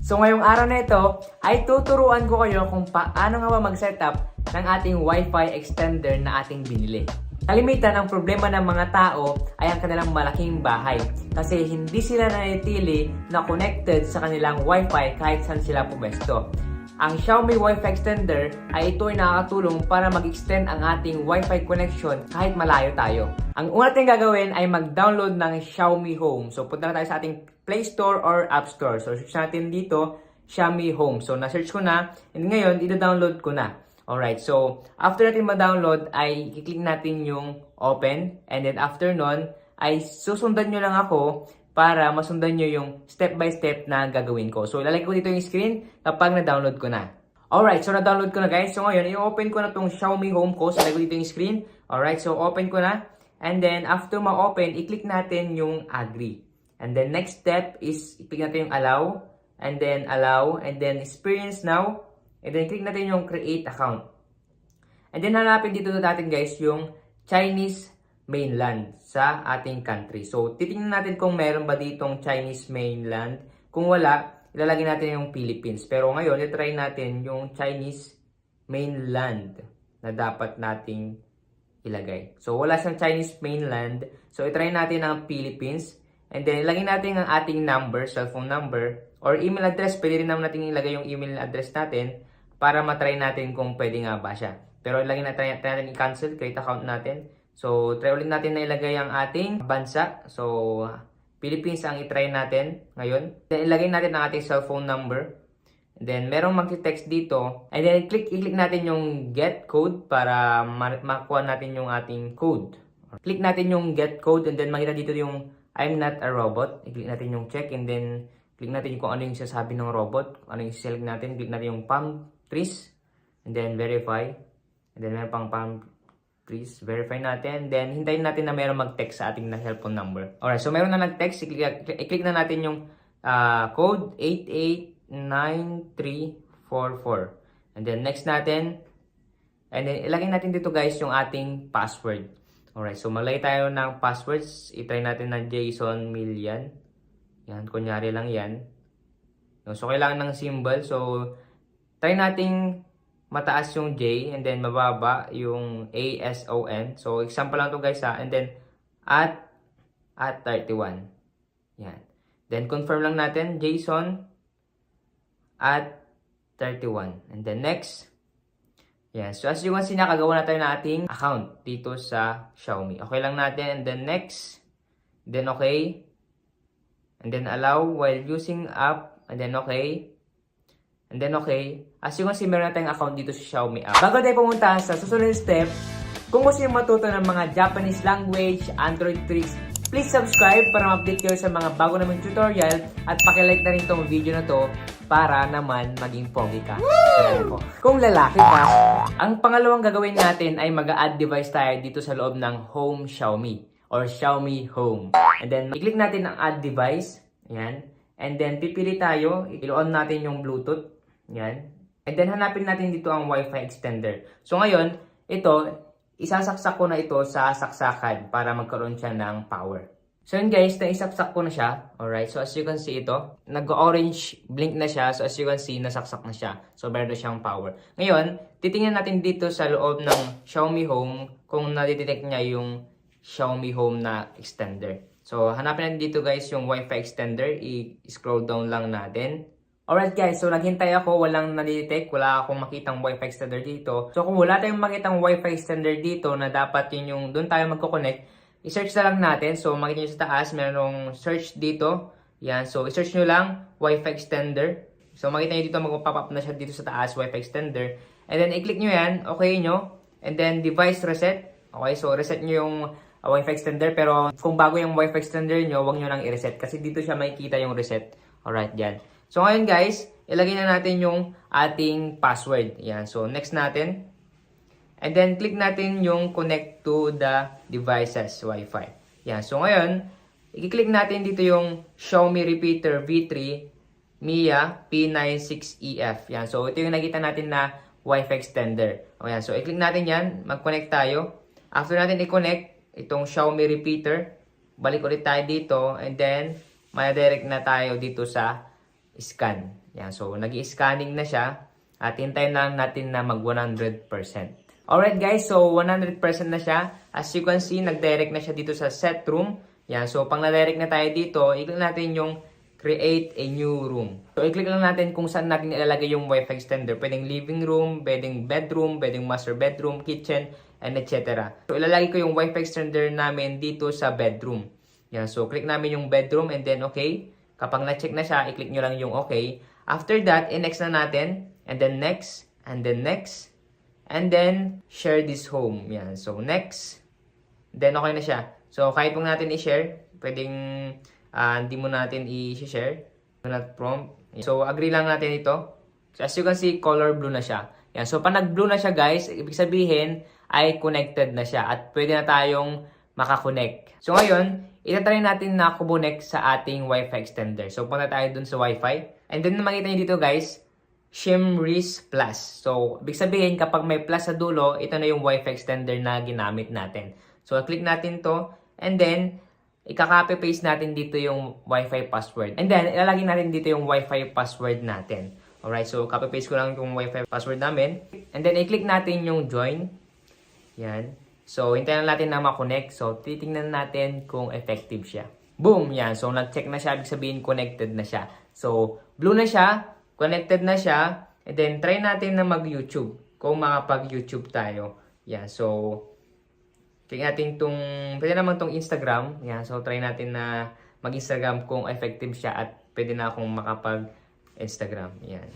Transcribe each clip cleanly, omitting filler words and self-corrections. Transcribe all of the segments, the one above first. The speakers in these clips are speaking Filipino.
So ngayong araw na ito ay tuturuan ko kayo kung paano nga ba mag-setup ng ating Wi-Fi extender na ating binili. Kalimitan ang problema ng mga tao ay ang kanilang malaking bahay kasi hindi sila nanatili na connected sa kanilang Wi-Fi kahit saan sila pumesto. Ang Xiaomi Wi-Fi extender ay ito ay nakakatulong para mag-extend ang ating Wi-Fi connection kahit malayo tayo. Ang una natin gagawin ay mag-download ng Xiaomi Home. So punta na tayo sa ating Play Store or App Store. So search natin dito Xiaomi Home. So na-search ko na and ngayon i-download ko na. Alright, so after natin ma-download ay i-click natin yung open and then after nun ay susundan nyo lang ako para masundan nyo yung step by step na gagawin ko. So ilalagay ko dito yung screen kapag na-download ko na. Alright, so na-download ko na guys. So ngayon, i-open ko na tong Xiaomi Home ko. So ilalagay ko dito yung screen. Alright, so open ko na. And then after ma-open, i-click natin yung agree. And then next step is i-click natin yung allow. And then allow. And then experience now. And then click natin yung create account. And then hanapin dito natin guys yung Chinese mainland sa ating country. So titingnan natin kung meron ba ditong Chinese mainland. Kung wala, ilalagay natin yung Philippines. Pero ngayon, i-try natin yung Chinese mainland na dapat nating ilagay. So wala siyang Chinese mainland. So i-try natin ang Philippines. And then ilagay natin ang ating number, cellphone number, or email address. Pwede rin naman natin ilagay yung email address natin para matry natin kung pwede nga ba siya. Pero ilagay natin i-cancel, create account natin. So try ulit natin na ilagay ang ating bansa. So Philippines ang i-try natin ngayon. Then ilagay natin ang ating cellphone number. And then merong mag-text dito. And then i-click natin yung get code para makuha natin yung ating code. Click natin yung get code and then makita dito yung I'm not a robot. I-click natin yung check and then click natin kung ano yung sasabi ng robot. Ano yung select natin. Click natin yung palm trees. And then verify. And then meron pang palm trees. Verify natin. Then hintayin natin na meron mag-text sa ating na cellphone number. Alright, so meron na nag-text. I-click na natin yung code 889344. And then next natin. And then ilagay natin dito guys yung ating password. Alright, so maglagay tayo ng passwords. I-try natin na Jason Millian. Yan, kunyari lang yan. So kailangan ng symbol. So try nating mataas yung J and then mababa yung ASON. So example lang to guys ha. And then at 31. Yan. Then confirm lang natin Jason at 31. And then next. Yan. So as you can see, nakagawa na tayo ng ating account dito sa Xiaomi. Okay lang natin. And then next. Then okay. And then allow while using app. And then okay. And then okay. As you can see, meron na tayong account dito sa Xiaomi app. Bago tayo pumunta sa susunod step, kung gusto nyo matuto ng mga Japanese language, Android tricks, please subscribe para ma-update kayo sa mga bago namang tutorial at pakilike na rin itong video na to para naman maging pogi ka. Kung lalaki ka, ang pangalawang gagawin natin ay mag-add device tayo dito sa loob ng Home Xiaomi or Xiaomi Home. And then, i-click natin ang add device. Ayan. And then, pipili tayo. I-on natin yung Bluetooth. Ayan. And then, hanapin natin dito ang Wi-Fi extender. So, ngayon, ito, isasaksak ko na ito sa saksakan para magkaroon siya ng power. So yun guys, naisaksak ko na siya. Alright, so as you can see ito, nag-orange blink na siya. So as you can see, nasaksak na siya. So meron na siyang power. Ngayon, titingnan natin dito sa loob ng Xiaomi Home kung nadidetect niya yung Xiaomi Home na extender. So hanapin natin dito guys yung Wi-Fi extender. I-scroll down lang natin. Alright guys, so naghintay ako, walang nadidetect, wala akong makitang Wi-Fi extender dito. So kung wala tayong makitang Wi-Fi extender dito na dapat yun yung doon tayo magko-connect, i-search na lang natin. So makikita nyo sa taas, merong search dito. Yan, so i-search nyo lang Wi-Fi extender. So makikita nyo dito, mag-pop up na siya dito sa taas, Wi-Fi extender. And then i-click nyo yan, okay nyo. And then device reset. Okay, so reset nyo yung Wi-Fi extender. Pero kung bago yung Wi-Fi extender nyo, huwag nyo lang i-reset. Kasi dito siya makikita yung reset. Alright, yan. So ngayon guys, ilagay na natin yung ating password. Yan. So next natin. And then click natin yung connect to the devices Wi-Fi. Yan. So ngayon, i-click natin dito yung Xiaomi repeater V3 MIA P96EF. Yan. So ito yung nakita natin na Wi-Fi extender. O yan. So i-click natin yan, mag-connect tayo. After natin i-connect itong Xiaomi repeater, balik ulit tayo dito and then ma-direct na tayo dito sa scan. Yan, so nag-i-scanning na siya at hintayin na lang natin na mag 100%. Alright guys, so 100% na siya. As you can see, nag-direct na siya dito sa set room. Yan, so pang na-direct na tayo dito, i-click natin yung create a new room. So i-click lang natin kung saan natin ilalagay yung Wi-Fi extender. Pwedeng living room, pwedeng bedroom, pwedeng master bedroom, kitchen, and etc. So ilalagay ko yung Wi-Fi extender namin dito sa bedroom. Yan, so click namin yung bedroom and then okay. Kapag na-check na siya, i-click nyo lang yung okay. After that, i-next na natin. And then next, and then next, and then share this home. Yan. So next, then okay na siya. So kahit pong natin i-share, pwedeng hindi mo natin i-share. Do not prompt. So agree lang natin ito. So as you can see, color blue na siya. Yan. So pag nag-blue na siya guys, ibig sabihin ay connected na siya at pwede na tayong makakonect. So ngayon, itatry natin na kumonek sa ating Wi-Fi extender. So punta tayo dun sa Wi-Fi. And then makita nyo dito guys, Shimris Plus. So, ibig sabihin, kapag may plus sa dulo, ito na yung Wi-Fi extender na ginamit natin. So, click natin to, and then, ika-copy-paste natin dito yung Wi-Fi password. And then, ilalagay natin dito yung Wi-Fi password natin. Alright, so, copy-paste ko lang yung Wi-Fi password namin. And then, i-click natin yung join. Yan. So, hintayin natin na ma-connect. So, titingnan natin kung effective siya. Boom! Yan. So, nag-check na siya. Ibig sabihin, connected na siya. So, blue na siya. Connected na siya. And then, try natin na mag-YouTube. Kung makapag-YouTube tayo. Yan. So, click natin itong, pwede naman itong Instagram. Yan. So, try natin na mag-Instagram kung effective siya at pwede na akong makapag-Instagram. Yan.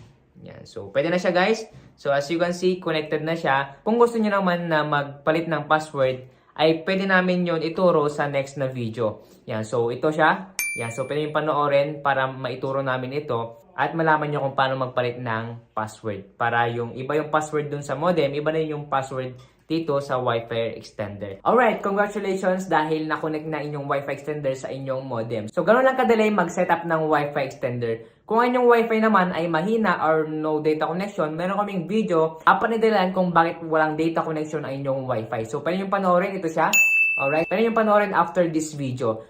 Yan. So, pwede na siya guys. So, as you can see, connected na siya. Kung gusto niyo naman na magpalit ng password, ay pwede namin yon ituro sa next na video. Yan. So, ito siya. Yan. So, pwede yung panoorin para maituro namin ito. At malaman nyo kung paano magpalit ng password. Para yung iba yung password dun sa modem, iba na yung password dito sa Wi-Fi extender. Alright, congratulations dahil na-connect na inyong Wi-Fi extender sa inyong modem. So, ganoon lang kadali mag-setup ng Wi-Fi extender. Kung inyong Wi-Fi naman ay mahina or no data connection, meron kaming video apanidalan kung bakit walang data connection ang inyong Wi-Fi. So, pwede yung panoorin, ito siya. Alright, pwede yung panoorin after this video.